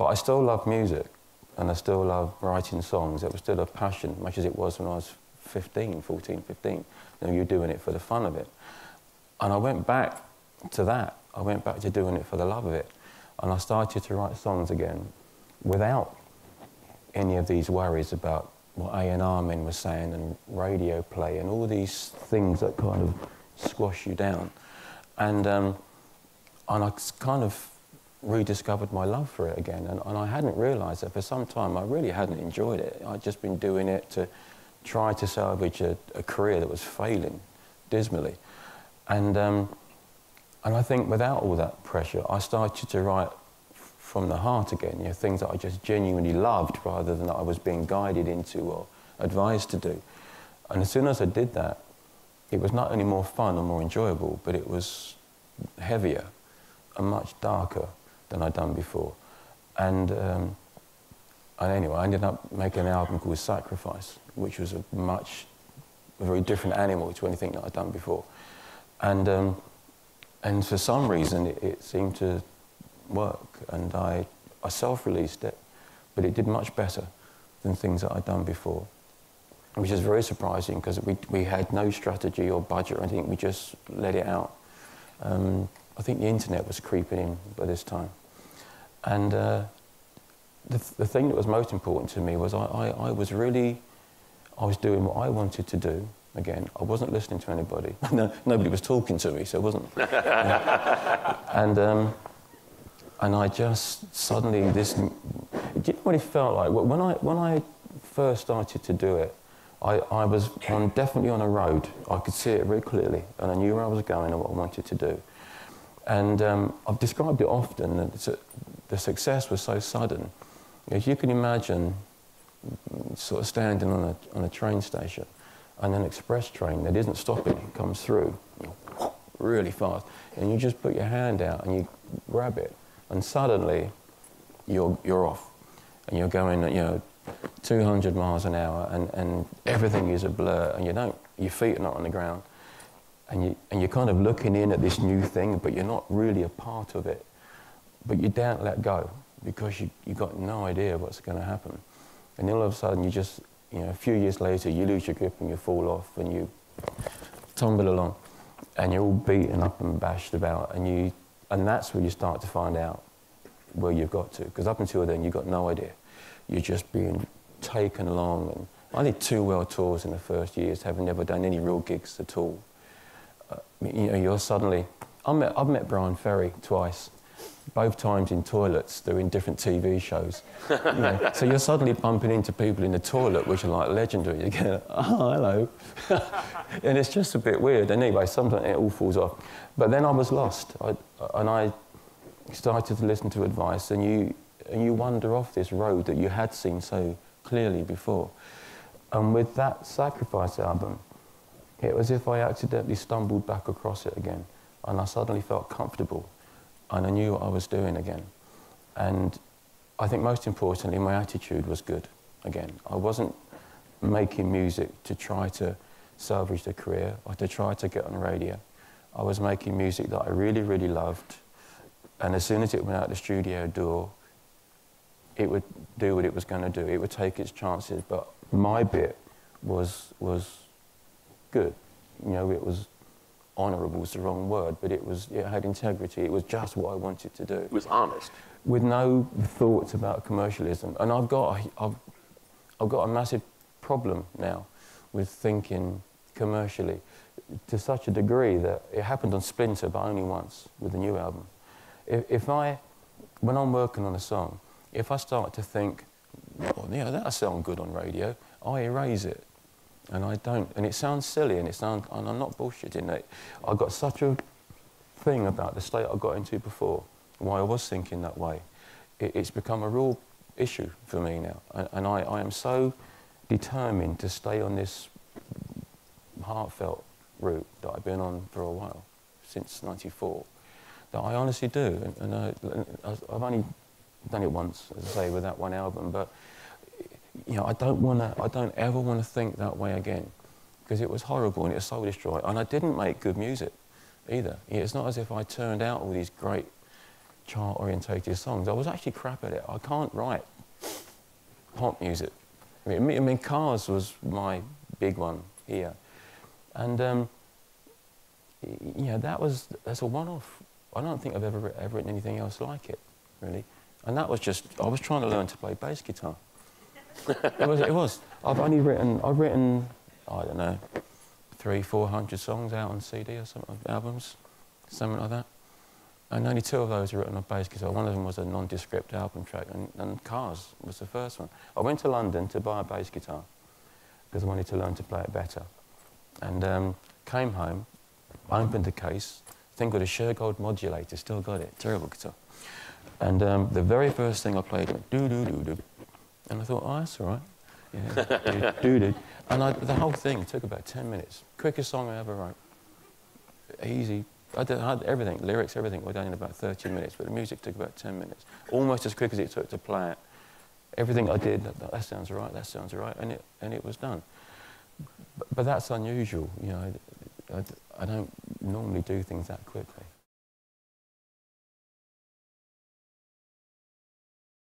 But I still love music, and I still love writing songs. It was still a passion, much as it was when I was 14, 15. You're doing it for the fun of it. And I went back to that. I went back to doing it for the love of it. And I started to write songs again without any of these worries about what A&R men were saying and radio play and all these things that kind of squash you down. And I kind of rediscovered my love for it again. And I hadn't realised that for some time I really hadn't enjoyed it. I'd just been doing it to try to salvage a career that was failing dismally. And I think without all that pressure, I started to write from the heart again, you know, things that I just genuinely loved rather than that I was being guided into or advised to do. And as soon as I did that, it was not only more fun and more enjoyable, but it was heavier and much darker than I'd done before. And anyway, I ended up making an album called Sacrifice, which was a very different animal to anything that I'd done before. And for some reason, it seemed to work, and I self-released it, but it did much better than things that I'd done before, which is very surprising because we had no strategy or budget or anything. We just let it out. I think the internet was creeping in by this time. And the thing that was most important to me was I was doing what I wanted to do. Again, I wasn't listening to anybody. Nobody was talking to me, so it wasn't. And I just suddenly do you know what it felt like? When I first started to do it, I was definitely on a road. I could see it very clearly, and I knew where I was going and what I wanted to do. And I've described it often, that the success was so sudden. As you can imagine, sort of standing on a train station, and an express train that isn't stopping, it comes through really fast, and you just put your hand out and you grab it, and suddenly you're off, and you're going at 200 miles an hour, and everything is a blur, and your feet are not on the ground, and you're kind of looking in at this new thing, but you're not really a part of it, but you don't let go because you got no idea what's going to happen, and then all of a sudden you just. A few years later, you lose your grip and you fall off and you tumble along and you're all beaten up and bashed about, and that's where you start to find out where you've got to. Because up until then, you've got no idea. You're just being taken along. And I did 2 world tours in the first years, having never done any real gigs at all. You're suddenly... I've met Brian Ferry twice. Both times in toilets, doing different TV shows. So you're suddenly bumping into people in the toilet, which are like legendary. You go, oh, hello. And it's just a bit weird. And anyway, sometimes it all falls off. But then I was lost. I started to listen to advice, and you wander off this road that you had seen so clearly before. And with that Sacrifice album, it was as if I accidentally stumbled back across it again. And I suddenly felt comfortable. And I knew what I was doing again. And I think most importantly, my attitude was good again. I wasn't making music to try to salvage the career or to try to get on radio. I was making music that I really, really loved. And as soon as it went out the studio door, it would do what it was going to do. It would take its chances. But my bit was good. It was... honourable is the wrong word, but it had integrity. It was just what I wanted to do. It was honest. With no thoughts about commercialism. And I've got a massive problem now with thinking commercially to such a degree that it happened on Splinter, but only once with the new album. When I'm working on a song, if I start to think, well, that'll sound good on radio, I erase it. And I don't, and it sounds silly, and I'm not bullshitting it. I got such a thing about the state I got into before, why I was thinking that way. It's become a real issue for me now, and I am so determined to stay on this heartfelt route that I've been on for a while, since '94, that I honestly do. And I've only done it once, as I say, with that one album, but. I don't ever want to think that way again, because it was horrible and it was soul destroying. And I didn't make good music either. It's not as if I turned out all these great chart-orientated songs. I was actually crap at it. I can't write pop music. I mean, Cars was my big one here. And yeah, that's a one-off. I don't think I've ever written anything else like it, really. And that was just, I was trying to learn to play bass guitar. It was. I've written, I don't know, 300-400 songs out on CD or something, albums, something like that. And only 2 of those are written on bass guitar. One of them was a nondescript album track, and Cars was the first one. I went to London to buy a bass guitar because I wanted to learn to play it better. And came home, opened the case, thing with a Shergold modulator, still got it, terrible guitar. And the very first thing I played went do-do-do-do. And I thought, oh, that's all right. Yeah, do-do. And the whole thing took about 10 minutes. Quickest song I ever wrote. Easy. I had everything, lyrics, everything were done in about 30 minutes, but the music took about 10 minutes. Almost as quick as it took to play it. Everything I did, that sounds right, that sounds right, and it was done. But that's unusual, you know. I don't normally do things that quickly.